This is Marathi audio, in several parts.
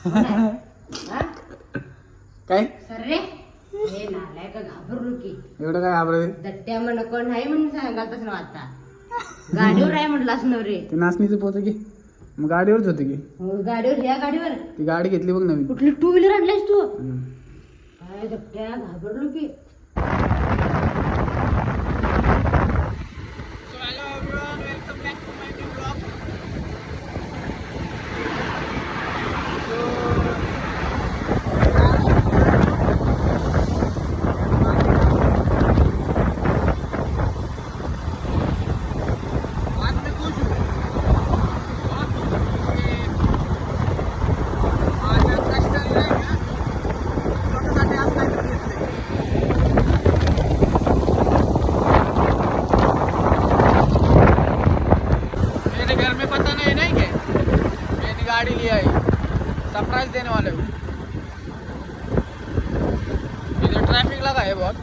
काय सर रे हे नालाय का घाबरलो की एवढं काय घाबरते? दट्ट्या म्हण कोण नाही म्हणून सांगालतच ना आता गाडीवर आहे म्हटलास न रे. ते नाचणीचं पोत की मग गाडीवरच होते की हो, गाडीवर ह्या गाडीवर ती गाडी घेतली बघ नवीन. कुठली टू व्हीलर आणलायस तू? हम्म. काय दट्ट्या घाबरलो की. मेरे घर में पता नहीं के मैंने गाड़ी लिया है, सरप्राइज देने वाले हूँ. इधर ट्रैफिक लगा है बहुत.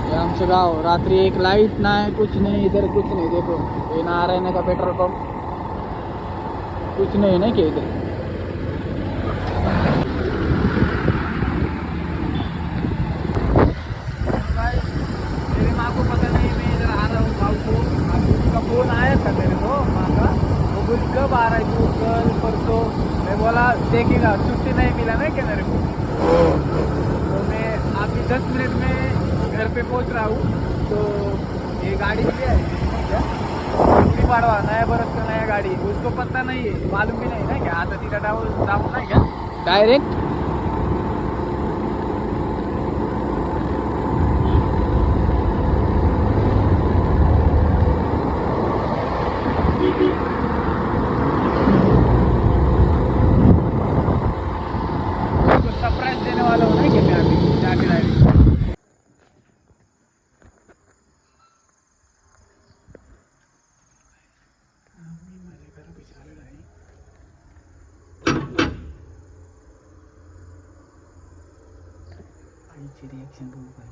ये आमचं गाव. रात्री एक लाइट नाही, कुछ नहीं, इधर कुछ नहीं. देखो ये नारायण का पेट्रोल पंप, कुछ नहीं ना के इधर. मेरे माँ को पता नहीं मैं इधर आ रहा हूँ गाँव को. उसका फोन आया था मेरे को माँ का. वो बोल कब आ रहा है तू, कल परसों. मैं बोला देखेगा, छुट्टी नहीं मिला ना क्या मेरे को. तो मैं अभी 10 मिनट में घर पे पहुंच रहा हूँ. तो ये गाड़ी लिया है गुड़ी पाड़वा, नया बरस का नया गाड़ी. उसको पता नहीं है, मालूम भी नहीं ना क्या आता तिला जाऊ नाही क्या डायरेक्ट. उसको सरप्राइज देने वाला हूँ ना कि मैं अभी जाके डायरेक्ट. आईची रिॲक्शन बघू काय.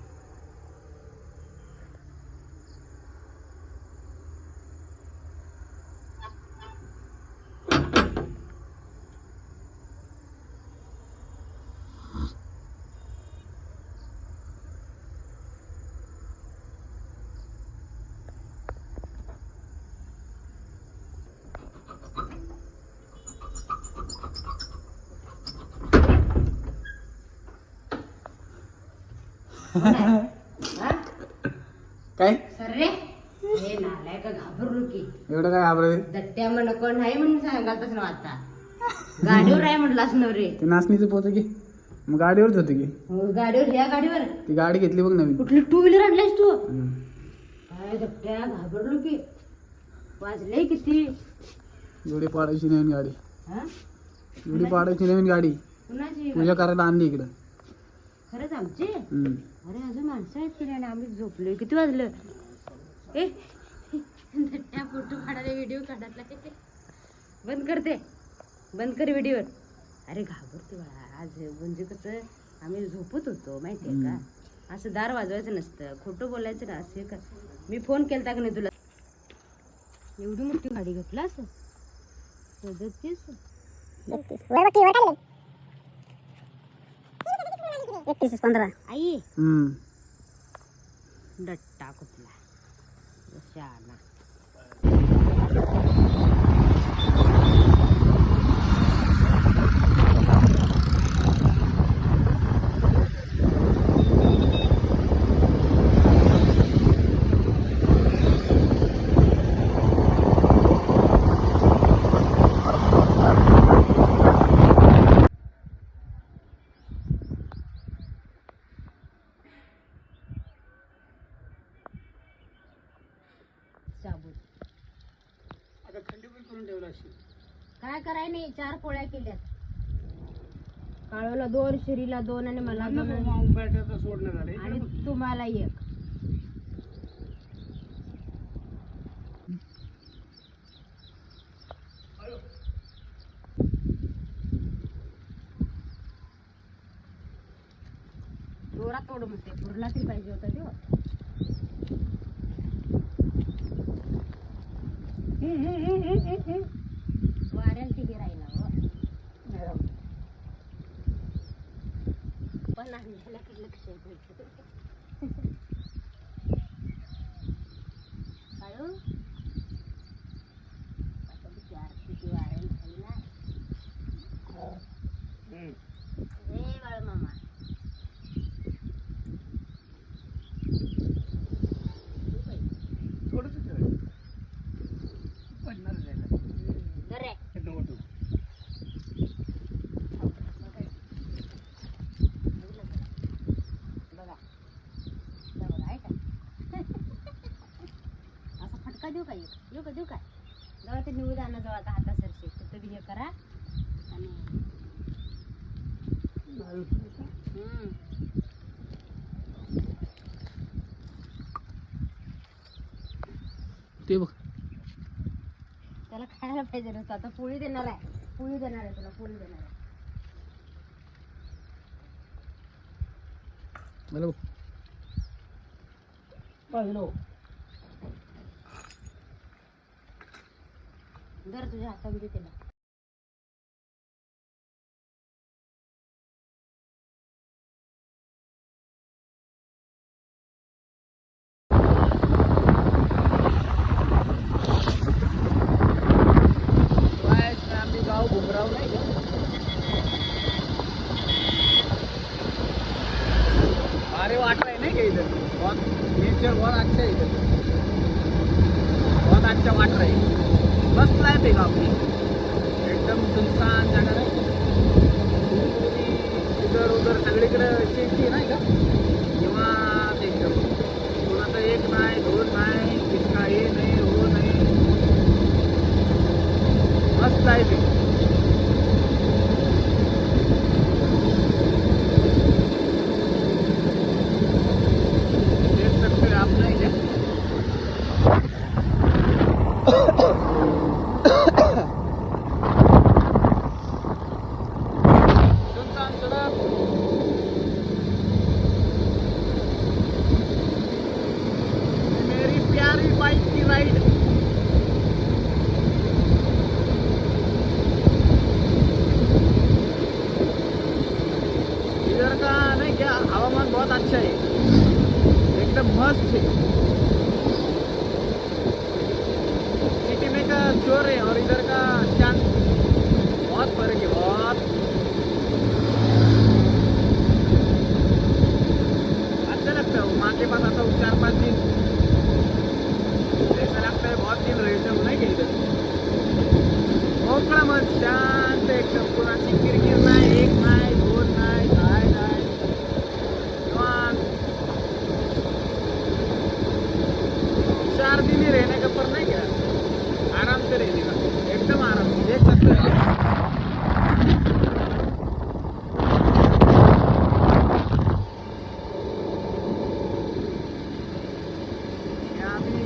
काय सर रे हे नालाय का घाबरलो की एवढं काय घाबरते? दट्ट्या म्हण कोण नाही म्हणून सांगालतच ना आता गाडीवर आहे म्हटलास न रे. ते नाचणीचं पोत की मग गाडीवरच होते की हो, गाडीवर ह्या गाडीवर ती गाडी घेतली बघ नवीन. कुठली टू व्हीलर आणलायस तू? हम्म. काय दट्ट्या घाबरलो की. वाजले किती? गुढी पाडायची नवीन गाडी. हा? गुढी पाडायची नवीन गाडी कुणाची? पूजा करायला आणली इकडं. खरंच आमची? हम्म. अरे अजून माणसं आहेत की नाही, आम्ही झोपलोय. किती वाजलं? ए दट्ट्या फोटो काढायला, व्हिडिओ काढायला. बंद करते, बंद कर व्हिडिओ. अरे घाबरते बाळा. आज म्हणजे कसं आम्ही झोपत होतो माहितीये का. असं दार वाजवायचं नसतं, खोटं बोलायचं ना. असं का मी फोन केलता का नाही तुला? एवढी मोठी गाडी घेतला असं 37 31-15 आई हम्म. दट्टा कुठला शाना. आता थंडी पण करून ठेवला अशी. काय कराय नाही, 4 पोळ्या केल्यात. काळूला 2, शिरीला 2 आणि मला 2 बॅटरीचं सोडणं झाले. आणि तुम्हाला 1. जोरात तोड म्हणते, पुरला तरी पाहिजे होता तो. वाऱ्याला तिघे राहिला हो. नांदायला लक्ष द्यायचं. काळू आता किती वारेल खाईला रे बाळ मामा. देऊ का देऊ का जेव्हा ते निवड आणा जेव्हा आता हाता सरसे तर बी हे करा आणि ते बघ त्याला खायला पाहिजे नसतं. आता पोळी देणार आहे तुला पोळी देणार आहे. मला बघ पाहिलो जर तुझ्या हातात दे त्याला. आम्ही गाव घुमराव नाही का भारी वाट रहा है नहीं इधर बहुत नेचर बहुत अच्छा है इधर बहुत अच्छा वाट रहा है. मस्त लाईफ आहे गाव एकदम सुनसान जगह आहे. इधर उधर सगळीकडे शेती नाही का किंवा एकदम कोणाचं एक नाही दोन नाही किसका हे नाही हो नाही मस्त लाईफ आहे. देख सकते हैं आप नहीं क्या सुनसान सड़क मेरी प्यारी बाइक की राइड. इधर का नहीं क्या हवामान बहुत अच्छा है एकदम मस्त है. सिटी में का शोर है और इधर का शांत बहुत फर्क है बहुत अच्छा लगता है. माँ के पास आता हूँ 4-5 दिन ऐसा लगता है बहुत दिन रहते हो नहीं इधर मोकळा मन शांत एकदम कोणाची किरकिर नाही एक नाही दोन नाही काय नाही निवांत. 4 दिन ही रहने का पर नहीं क्या आराम से रहने का एकदम आराम से देख सकते हो आप. यहाँ भी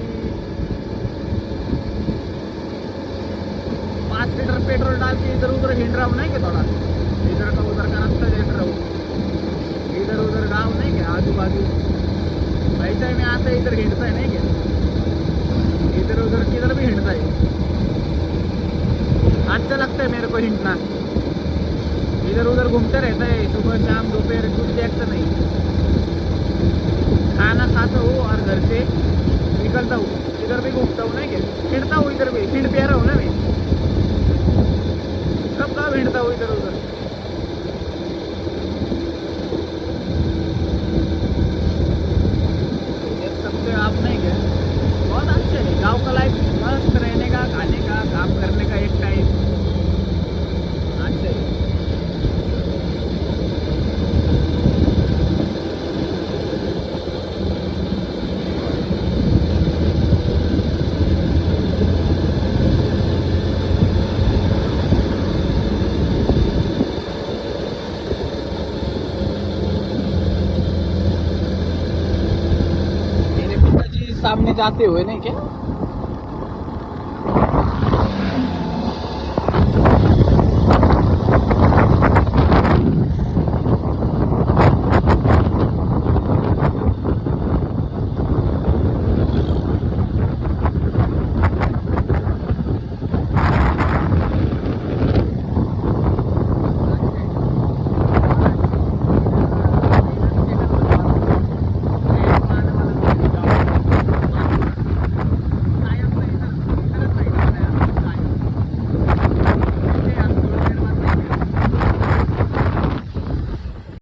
5 लीटर पेट्रोल डाल के इधर उधर हिंड रहा हूँ नहीं क्या थोड़ा इधर का उधर का रास्ता देख रहा हूँ. इधर उधर गाँव नहीं क्या आजू बाजू ऐसा ही में आता है इधर हिंडता है नहीं क्या इधर उधर किधर भी हिंडता है. अच्छा लगता है मेरे को हिंडना. इधर उधर घूमते रहता है सुबह शाम दोपहर कुछ देखता नहीं. खाना खाता हूँ और घर से निकलता हूँ इधर भी घूमता हूँ नहीं क्या हिंडता हूँ इधर भी हिंड प्यारा हूँ ना मैं सब गाँव हिंडता हूँ इधर उधर. देख सकते हो आप नहीं क्या बहुत अच्छा है गाँव का लाइफ. मस्त रहने का खाने का काम करने का एक टाइम अच्छा है. मेरे पिताजी सामने जाते हुए नहीं क्या